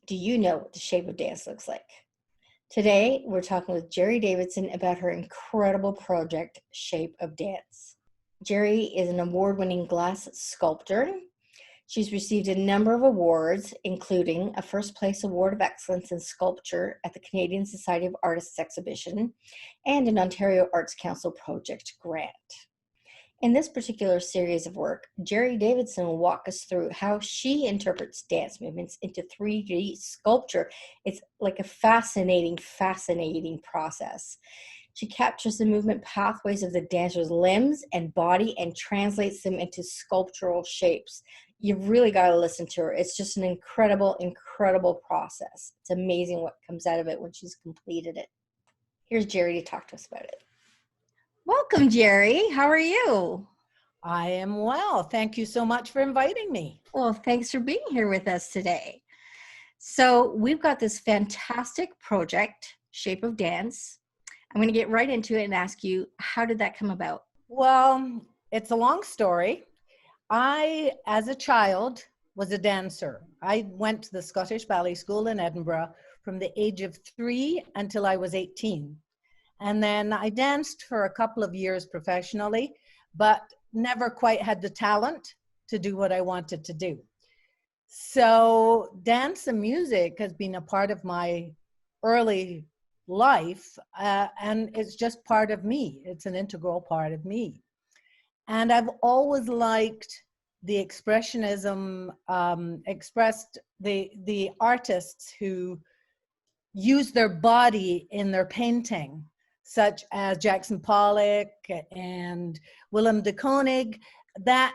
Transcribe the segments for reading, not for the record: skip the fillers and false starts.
Do you know what the shape of dance looks like? Today, we're talking with Jerre Davidson about her incredible project, Shape of Dance. Jerre is an award-winning glass sculptor. She's received a number of awards, including a First Place Award of Excellence in Sculpture at the Canadian Society of Artists exhibition and an Ontario Arts Council project grant. In this particular series of work, Jerre Davidson will walk us through how she interprets dance movements into 3D sculpture. It's like a fascinating process. She captures the movement pathways of the dancer's limbs and body and translates them into sculptural shapes. You've really got to listen to her. It's just an incredible process. It's amazing what comes out of it when she's completed it. Here's Jerre to talk to us about it. Welcome, Jerre. How are you? I am well. Thank you so much for inviting me. Well, thanks for being here with us today. So we've got this fantastic project, Shape of Dance. I'm going to get right into it and ask you, how did that come about? Well, it's a long story. I, as a child, was a dancer. I went to the Scottish Ballet School in Edinburgh from the age of 3 until I was 18. And then I danced for a couple of years professionally, but never quite had the talent to do what I wanted to do. So dance and music has been a part of my early life, and it's just part of me. It's an integral part of me. And I've always liked the expressionism, expressed the artists who use their body in their painting, such as Jackson Pollock and Willem de Kooning. That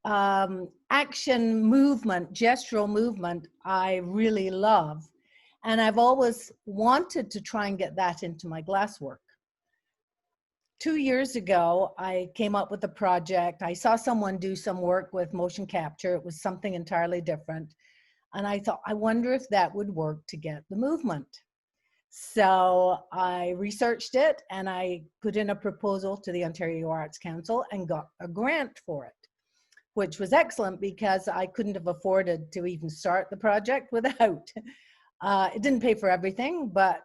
action movement, gestural movement, I really love. And I've always wanted to try and get that into my glasswork. 2 years ago, I came up with a project. I saw someone do some work with motion capture. It was something entirely different. And I thought, I wonder if that would work to get the movement. So I researched it and I put in a proposal to the Ontario Arts Council and got a grant for it, which was excellent because I couldn't have afforded to even start the project without. It didn't pay for everything, but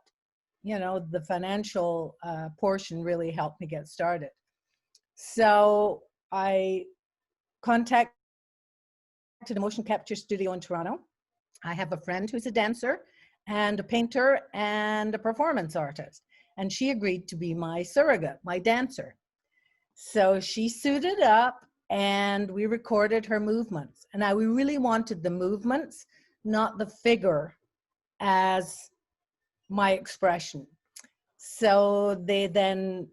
you know, the financial portion really helped me get started. So I contacted a motion capture studio in Toronto. I have a friend who's a dancer and a painter and a performance artist. And she agreed to be my surrogate, my dancer. So she suited up and we recorded her movements. And we really wanted the movements, not the figure as my expression. So they then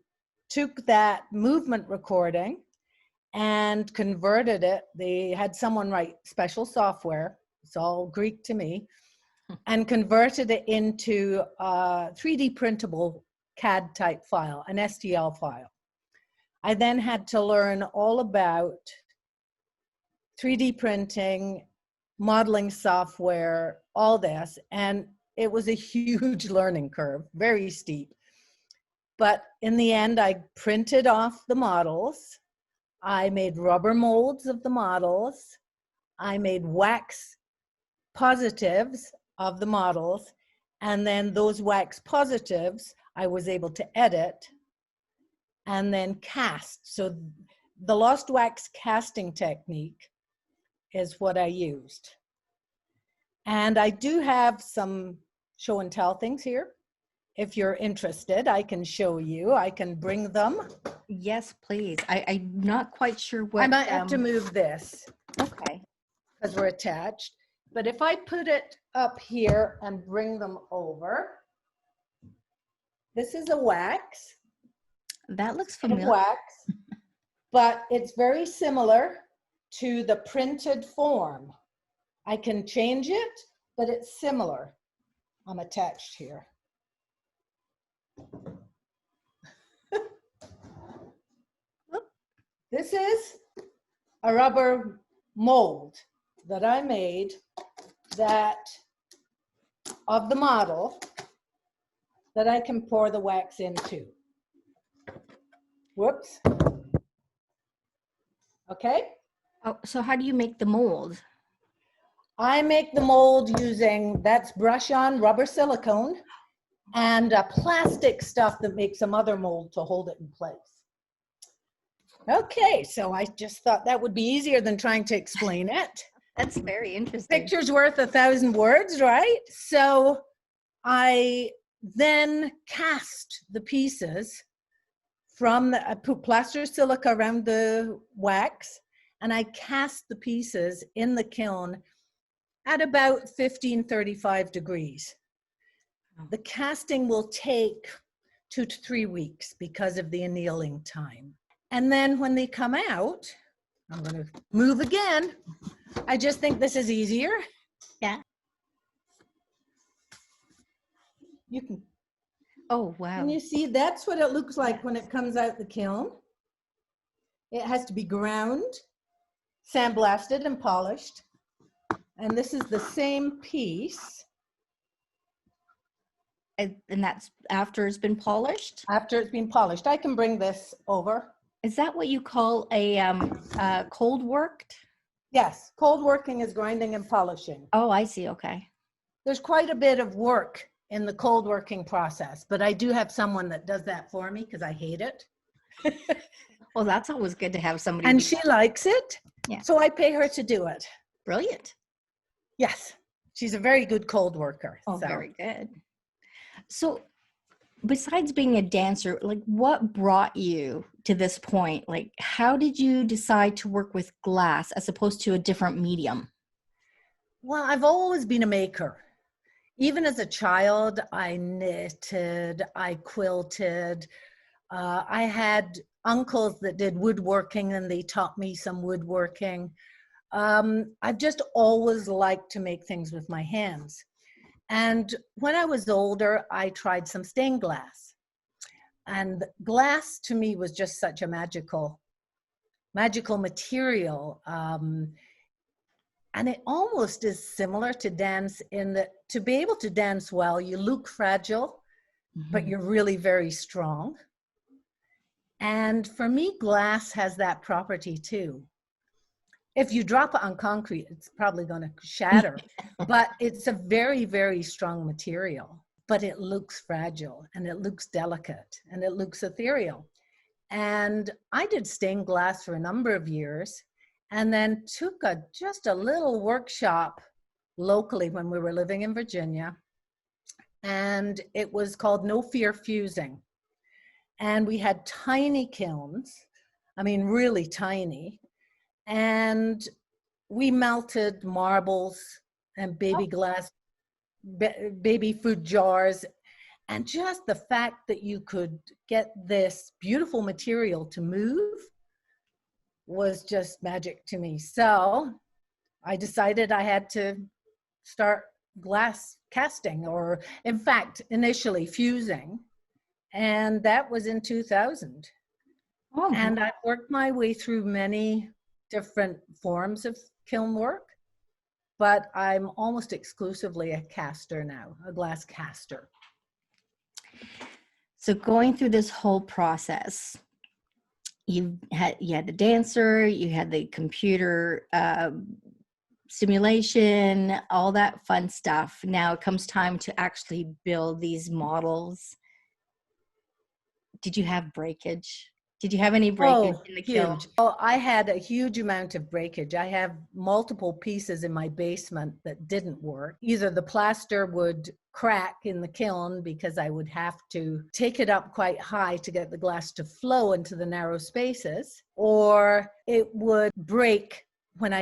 took that movement recording and converted it. They had someone write special software, it's all Greek to me, and converted it into a 3D printable CAD type file, an S.T.E.A.M file. I then had to learn all about 3D printing, modeling software, all this, and it was a huge learning curve, very steep. But in the end, I printed off the models. I made rubber molds of the models. I made wax positives of the models. And then those wax positives, I was able to edit and then cast. So the lost wax casting technique is what I used. And I do have some show and tell things here. If you're interested, I can show you. I can bring them. Yes, please. I'm not quite sure what. I might have to move this. Okay. Because we're attached. But if I put it up here and bring them over, this is a wax. That looks familiar. Wax, but it's very similar to the printed form. I can change it, but it's similar. I'm attached here. This is a rubber mold that I made of the model that I can pour the wax into. Whoops. Okay. Oh, so how do you make the mold? I make the mold using, that's brush-on rubber silicone and plastic stuff that makes some other mold to hold it in place. Okay, so I just thought that would be easier than trying to explain it. That's very interesting. Picture's worth 1,000 words, right? So I then cast the pieces from I put plaster of silica around the wax, and I cast the pieces in the kiln at about 1535 degrees. The casting will take 2 to 3 weeks because of the annealing time. And then when they come out, I'm going to move again. I just think this is easier. Yeah. You can. Oh, wow. And you see, that's what it looks like when it comes out the kiln. It has to be ground, sandblasted, and polished. And this is the same piece. And that's after it's been polished? After it's been polished. I can bring this over. Is that what you call a cold worked? Yes, cold working is grinding and polishing. Oh, I see. Okay. There's quite a bit of work in the cold working process, but I do have someone that does that for me because I hate it. Well, that's always good to have somebody. And she likes it. Yeah. So I pay her to do it. Brilliant. Yes. She's a very good cold worker. Oh, so. very good. So besides being a dancer, like what brought you to this point? Like how did you decide to work with glass as opposed to a different medium? Well, I've always been a maker. Even as a child, I knitted, I quilted. I had uncles that did woodworking and they taught me some woodworking. I've just always liked to make things with my hands. And when I was older, I tried some stained glass. And glass to me was just such a magical material. And it almost is similar to dance in that to be able to dance well, you look fragile, but you're really very strong. And for me, glass has that property too. If you drop it on concrete, it's probably going to shatter, but it's a very, very strong material, but it looks fragile and it looks delicate and it looks ethereal. And I did stained glass for a number of years and then took just a little workshop locally when we were living in Virginia. And it was called No Fear Fusing. And we had tiny kilns, I mean, really tiny. And we melted marbles and baby glass, baby food jars. And just the fact that you could get this beautiful material to move was just magic to me. So I decided I had to start glass casting, or in fact, initially fusing. And that was in 2000. Oh. And I worked my way through many different forms of kiln work, but I'm almost exclusively a caster now, a glass caster. So going through this whole process, you had the dancer, you had the computer simulation, all that fun stuff. Now it comes time to actually build these models. Did you have breakage? Did you have any breakage in the kiln? Oh, I had a huge amount of breakage. I have multiple pieces in my basement that didn't work. Either the plaster would crack in the kiln because I would have to take it up quite high to get the glass to flow into the narrow spaces, or it would break when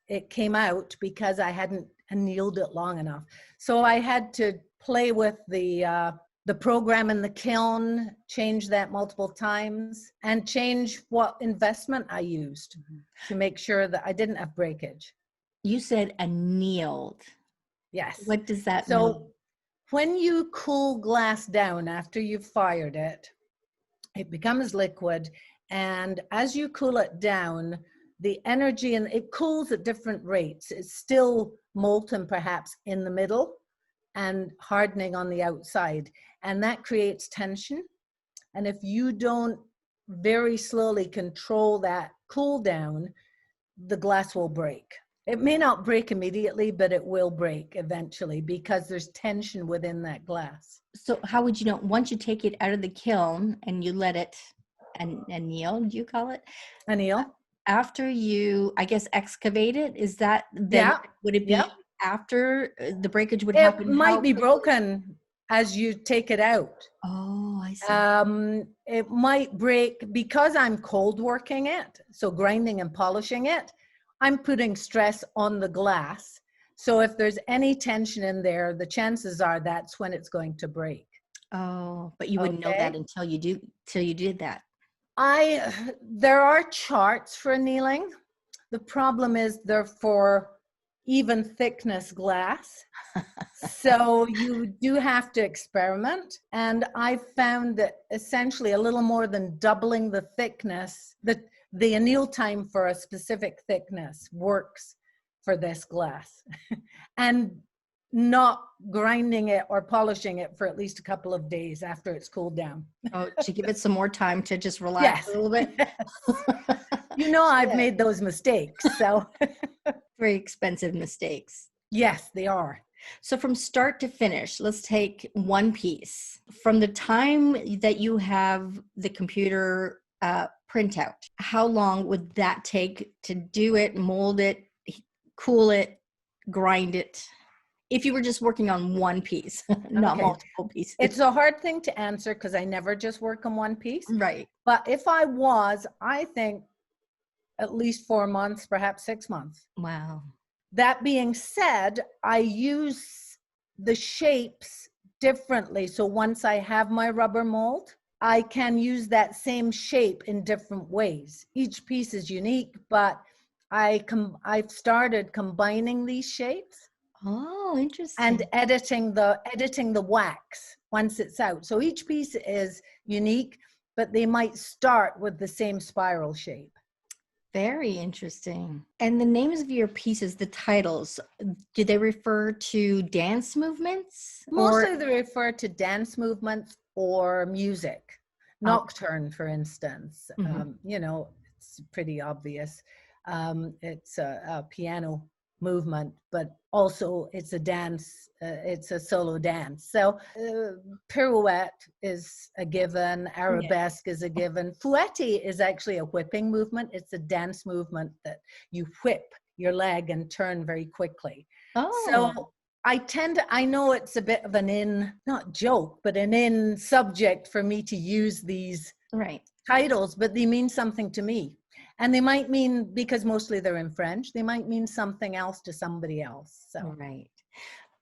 it came out because I hadn't annealed it long enough. So I had to play with the program in the kiln, change that multiple times, and change what investment I used to make sure that I didn't have breakage. You said annealed. Yes. What does that mean? So when you cool glass down after you've fired it, it becomes liquid. And as you cool it down, the energy, and it cools at different rates. It's still molten perhaps in the middle and hardening on the outside. And that creates tension. And if you don't very slowly control that cool down, the glass will break. It may not break immediately, but it will break eventually because there's tension within that glass. So how would you know, once you take it out of the kiln and you let it anneal, do you call it? Anil? After you, I guess, excavate it, is that then, Yeah. would it be Yeah. after the breakage would It happen? might How be quickly? broken as you take it out. Oh, I see. It might break because I'm cold working it, so grinding and polishing it. I'm putting stress on the glass. So if there's any tension in there, the chances are that's when it's going to break. Oh, but you wouldn't know that Okay. until you did that. There are charts for annealing. The problem is they're for even thickness glass. So you do have to experiment. And I found that essentially a little more than doubling the thickness, the anneal time for a specific thickness works for this glass. And not grinding it or polishing it for at least a couple of days after it's cooled down. Oh, to give it some more time to just relax Yes. a little bit. You know, I've Yeah. made those mistakes. So Very expensive mistakes. yes, they are. So from start to finish, let's take one piece. From the time that you have the computer printout, how long would that take to do it, mold it, cool it, grind it? If you were just working on one piece, not Okay. multiple pieces. It's a hard thing to answer because I never just work on one piece. Right. But if I was, I think at least 4 months, perhaps 6 months. Wow. That being said, I use the shapes differently. So once I have my rubber mold, I can use that same shape in different ways. Each piece is unique, but I've started combining these shapes Oh, interesting. and editing the wax once it's out. So each piece is unique, but they might start with the same spiral shape. Very interesting. And the names of your pieces, the titles, do they refer to dance movements? Mostly they refer to dance movements or music. Nocturne, for instance, you know, it's pretty obvious. It's a piano movement, but also it's a dance, it's a solo dance. So pirouette is a given, arabesque is a given. Fouette is actually a whipping movement. It's a dance movement that you whip your leg and turn very quickly. Oh. So I know it's a bit of an not joke, but an in subject for me to use these titles, but they mean something to me. And they might mean, because mostly they're in French, they might mean something else to somebody else. So. Right.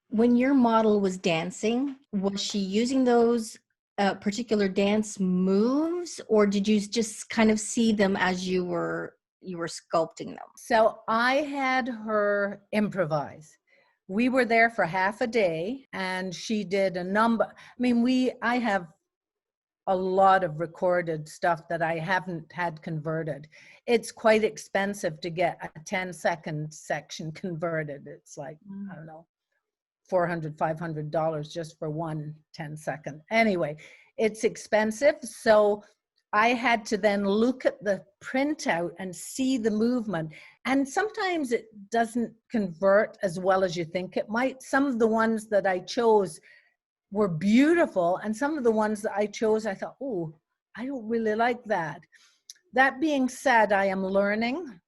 When your model was dancing, was she using those particular dance moves, or did you just kind of see them as you were sculpting them? So I had her improvise. We were there for half a day and she did a number. I mean, I have a lot of recorded stuff that I haven't had converted. It's quite expensive to get a 10-second section converted. It's like, I don't know, $400, $500 just for one 10-second. Anyway, it's expensive. So I had to then look at the printout and see the movement. And sometimes it doesn't convert as well as you think it might. Some of the ones that I chose were beautiful. And some of the ones that I chose, I thought, oh, I don't really like that. That being said, I am learning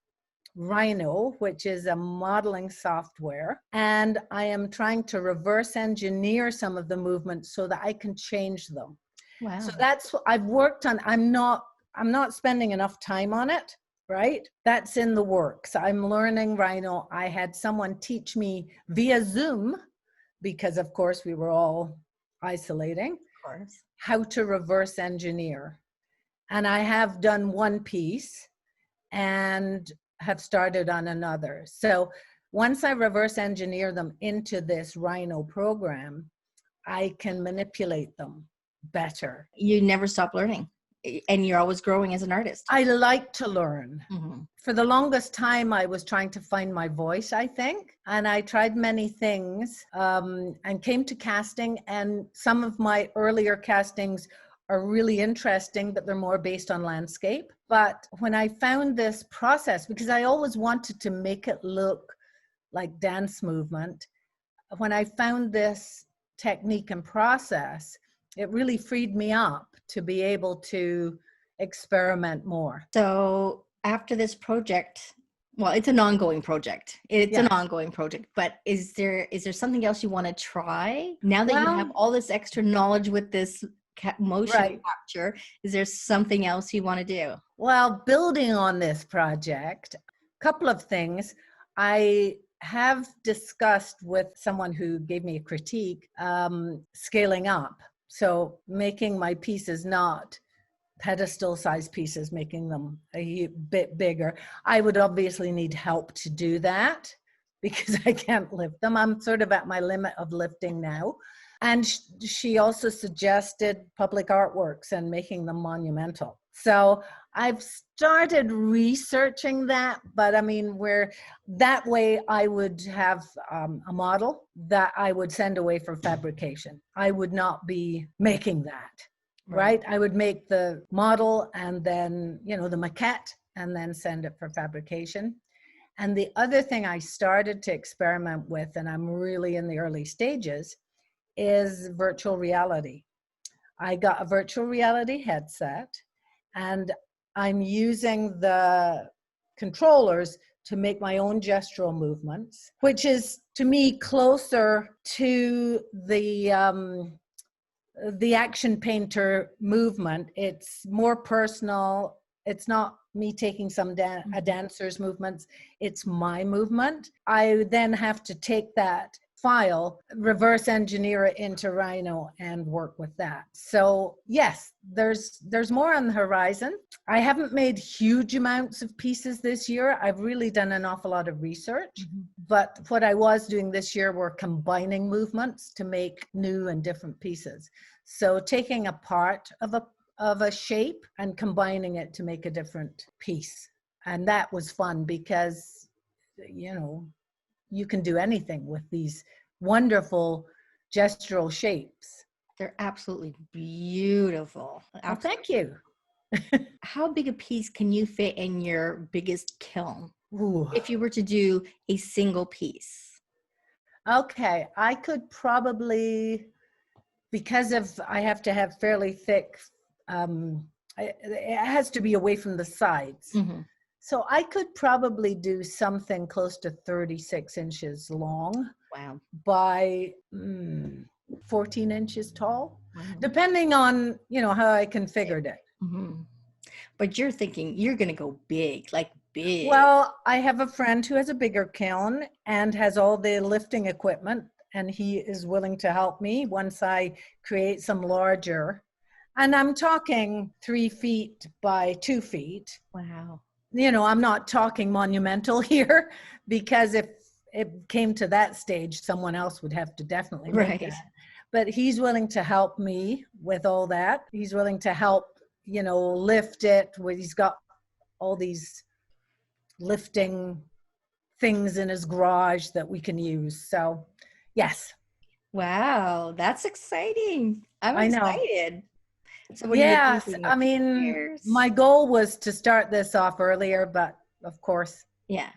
Rhino, which is a modeling software, and I am trying to reverse engineer some of the movements so that I can change them. Wow. So that's what I've worked on. I'm not spending enough time on it, right? That's in the works. I'm learning Rhino. I had someone teach me via Zoom, because of course we were all isolating, of course, how to reverse engineer. And I have done one piece and have started on another. So once I reverse engineer them into this Rhino program, I can manipulate them better. You never stop learning, and you're always growing as an artist. I like to learn. Mm-hmm. For the longest time, I was trying to find my voice, I think. And I tried many things and came to casting. And some of my earlier castings are really interesting, but they're more based on landscape. But when I found this process, because I always wanted to make it look like dance movement, when I found this technique and process, it really freed me up to be able to experiment more. So after this project, well, it's an ongoing project. It's an ongoing project, but is there something else you want to try now that you have all this extra knowledge with this motion capture? Is there something else you want to do? Well, building on this project, a couple of things. I have discussed with someone who gave me a critique, scaling up. So making my pieces not pedestal size pieces, making them a bit bigger. I would obviously need help to do that because I can't lift them. I'm sort of at my limit of lifting now. And she also suggested public artworks and making them monumental. So I've started researching that, but I mean, that way I would have a model that I would send away for fabrication. I would not be making that. Right? I would make the model and then, the maquette and then send it for fabrication. And the other thing I started to experiment with, and I'm really in the early stages, is virtual reality. I got a virtual reality headset and I'm using the controllers to make my own gestural movements, which is to me closer to the action painter movement. It's more personal. It's not me taking a dancer's movements. It's my movement. I then have to take that file, reverse engineer it into Rhino and work with that. So yes, there's more on the horizon. I haven't made huge amounts of pieces this year. I've really done an awful lot of research, but what I was doing this year were combining movements to make new and different pieces. So taking a part of a shape and combining it to make a different piece. And that was fun because, you can do anything with these wonderful gestural shapes. They're absolutely beautiful. Well, thank you. How big a piece can you fit in your biggest kiln? Ooh. If you were to do a single piece? Okay, I could probably, because I have to have fairly thick, it has to be away from the sides. So I could probably do something close to 36 inches long. Wow. By 14 inches tall, depending on, how I configured it. But you're thinking you're going to go big, like big. Well, I have a friend who has a bigger kiln and has all the lifting equipment, and he is willing to help me once I create some larger. And I'm talking 3 feet by 2 feet. Wow. I'm not talking monumental here, because if it came to that stage, someone else would have to definitely make that. But he's willing to help me with all that. He's willing to help, lift it. He's got all these lifting things in his garage that we can use. So, yes. Wow, that's exciting. I'm excited. So what yes, are you thinking? I mean, my goal was to start this off earlier, but of course. Yeah.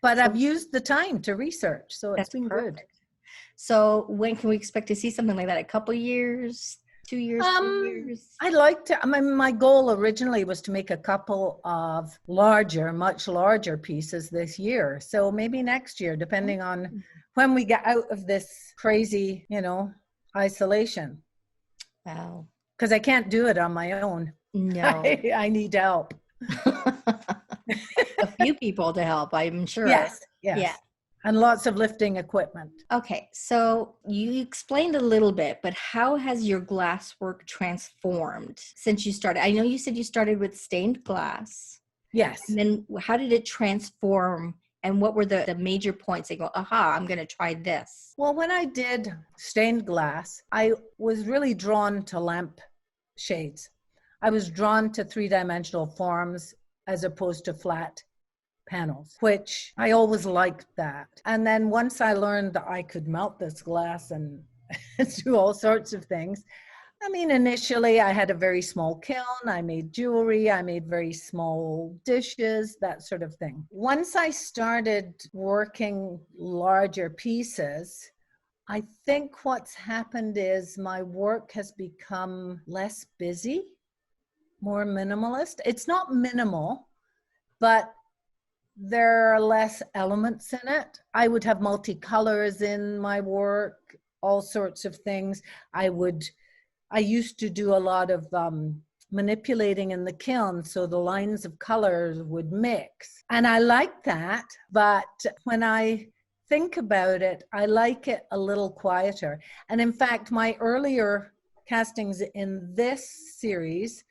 But I've used the time to research, so it's been perfect. Good. So when can we expect to see something like that? A couple years, 2 years, 3 years? I'd like to. I mean, my goal originally was to make a couple of much larger pieces this year. So maybe next year, depending on when we get out of this crazy, isolation. Wow. Because I can't do it on my own. No. I need help. A few people to help, I'm sure. Yes. Yeah. And lots of lifting equipment. Okay, so you explained a little bit, but how has your glass work transformed since you started? I know you said you started with stained glass. Yes. And then how did it transform, and what were the major points that go, aha, I'm going to try this? Well, when I did stained glass, I was really drawn to lamp shades. I was drawn to 3-dimensional forms as opposed to flat panels, which I always liked that. And then once I learned that I could melt this glass and do all sorts of things, I mean, initially I had a very small kiln. I made jewelry. I made very small dishes, that sort of thing. Once I started working larger pieces, I think what's happened is my work has become less busy, more minimalist. It's not minimal, but there are less elements in it. I would have multicolors in my work, all sorts of things. I used to do a lot of manipulating in the kiln, so the lines of colors would mix. And I like that, but when I think about it, I like it a little quieter. And in fact, my earlier castings in this series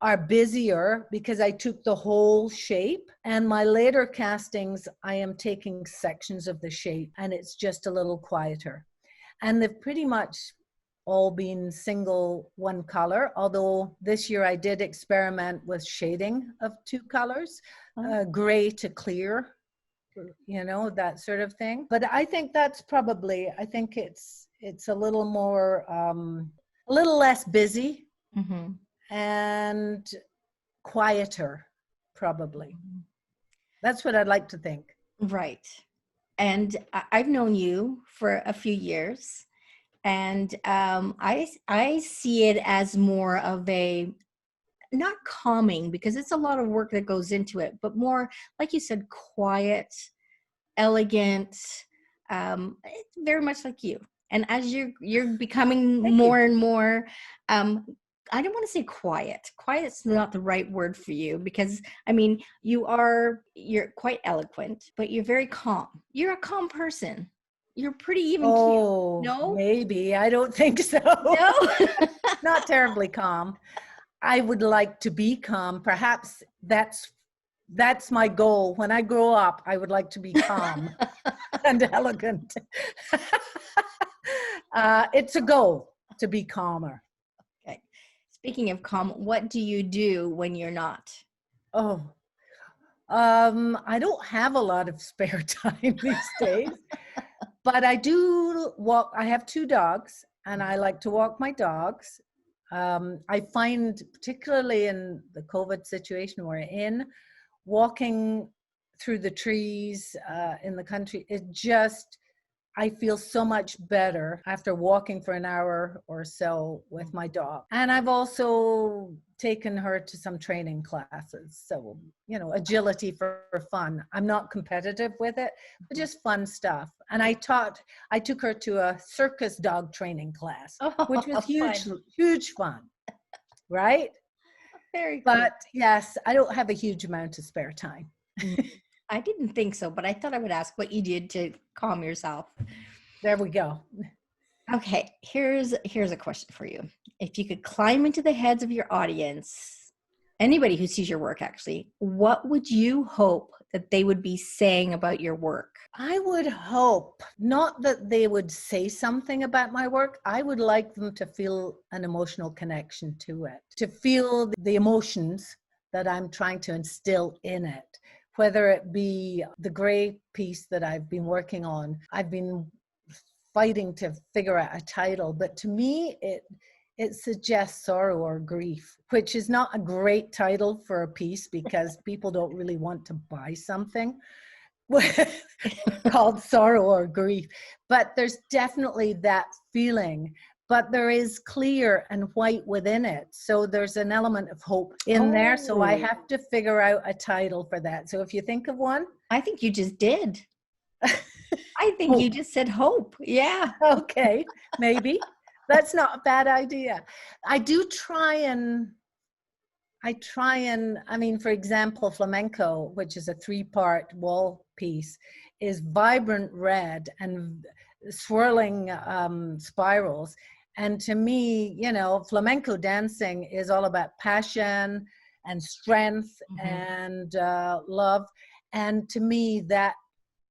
are busier because I took the whole shape, and my later castings, I am taking sections of the shape and it's just a little quieter. And they've pretty much all been single one color, although this year I did experiment with shading of two colors, gray to clear, you know, that sort of thing. But I think that's probably, I think it's a little more, a little less busy. Mm-hmm. And quieter, probably. That's what I'd like to think. Right. And I've known you for a few years, and I see it as more of a, not calming, because it's a lot of work that goes into it, but more, like you said, quiet, elegant, it's very much like you. And as you're becoming more and more, I don't want to say quiet. Quiet's not the right word for you, because I mean, you're quite eloquent, but you're very calm. You're a calm person. You're pretty even cute. No? Maybe. I don't think so. No? Not terribly calm. I would like to be calm. Perhaps that's my goal. When I grow up, I would like to be calm and elegant. It's a goal to be calmer. Okay. Speaking of calm, what do you do when you're not? I don't have a lot of spare time these days, but I do walk. I have 2 dogs, and I like to walk my dogs. I find, particularly in the COVID situation we're in, walking through the trees in the country, I feel so much better after walking for an hour or so with my dog. And I've also taken her to some training classes. So, you know, agility for fun. I'm not competitive with it, but just fun stuff. And I took her to a circus dog training class, which was huge fun, right? Very cool. But yes, I don't have a huge amount of spare time. I didn't think so, but I thought I would ask what you did to calm yourself. There we go. Okay, here's a question for you. If you could climb into the heads of your audience, anybody who sees your work actually, what would you hope that they would be saying about your work? I would hope not that they would say something about my work. I would like them to feel an emotional connection to it, to feel the emotions that I'm trying to instill in it. Whether it be the gray piece that I've been working on, I've been fighting to figure out a title, but to me, it suggests sorrow or grief, which is not a great title for a piece because people don't really want to buy something called sorrow or grief. But there's definitely that feeling, but there is clear and white within it. So there's an element of hope in there. So I have to figure out a title for that. So if you think of one. I think you just did. I think you just said hope. Yeah. Okay, maybe. That's not a bad idea. I try and, I mean, for example, flamenco, which is a 3-part wall piece, is vibrant red and swirling spirals. And to me, you know, flamenco dancing is all about passion and strength and love. And to me, that,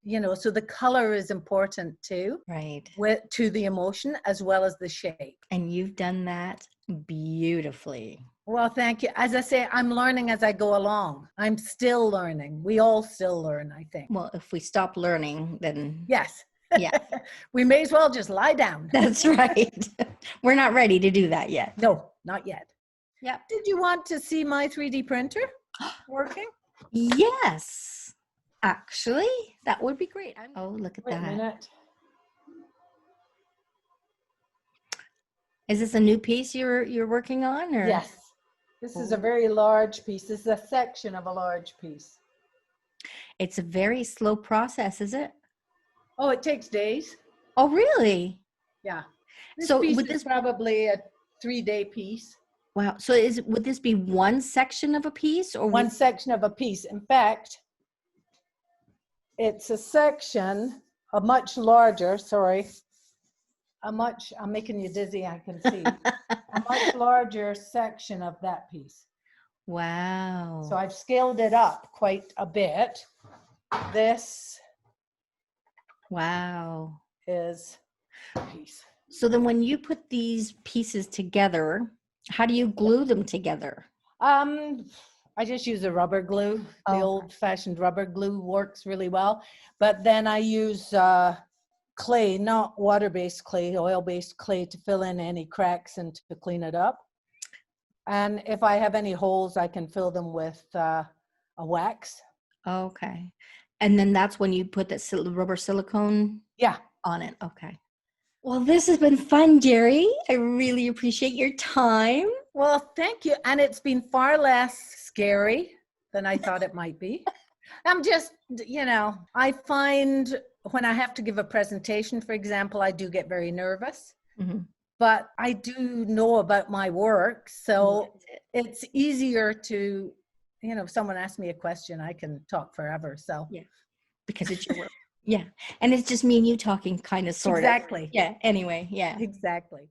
you know, so the color is important too, right? To the emotion as well as the shape. And you've done that beautifully. Well, thank you. As I say, I'm learning as I go along. I'm still learning. We all still learn, I think. Well, if we stop learning, then yes, Yeah, We may as well just lie down. that's right. We're not ready to do that yet. No, not yet. Yep. Did you want to see my 3D printer working? Yes, actually, that would be great. Oh, look at Wait a that. minute. Is this a new piece you're working on, or? Yes. This is a very large piece. This is a section of a large piece. It's a very slow process, is it? Oh, it takes days. Oh, really? Yeah. This So piece would is this, probably a 3-day piece. wow. So would this be one section of a piece, or One section of a piece. In fact, it's a section, a much larger, sorry, I'm making you dizzy, I can see, a much larger section of that piece. Wow. So I've scaled it up quite a bit. This Wow. is a piece. So then when you put these pieces together, how do you glue them together? I just use a rubber glue. The Oh. old-fashioned rubber glue works really well. But then I use clay, not water-based clay, oil-based clay to fill in any cracks and to clean it up. And if I have any holes, I can fill them with a wax. Okay. And then that's when you put that rubber silicone Yeah. on it. Okay. Well, this has been fun, Jerry. I really appreciate your time. Well, thank you. And it's been far less scary than I thought it might be. I'm just, I find when I have to give a presentation, for example, I do get very nervous. Mm-hmm. But I do know about my work, so it's easier to, if someone asks me a question, I can talk forever. So yeah, because it's your work. Yeah, and it's just me and you talking, kind of, sort of. Exactly. Yeah. Anyway. Yeah. Exactly.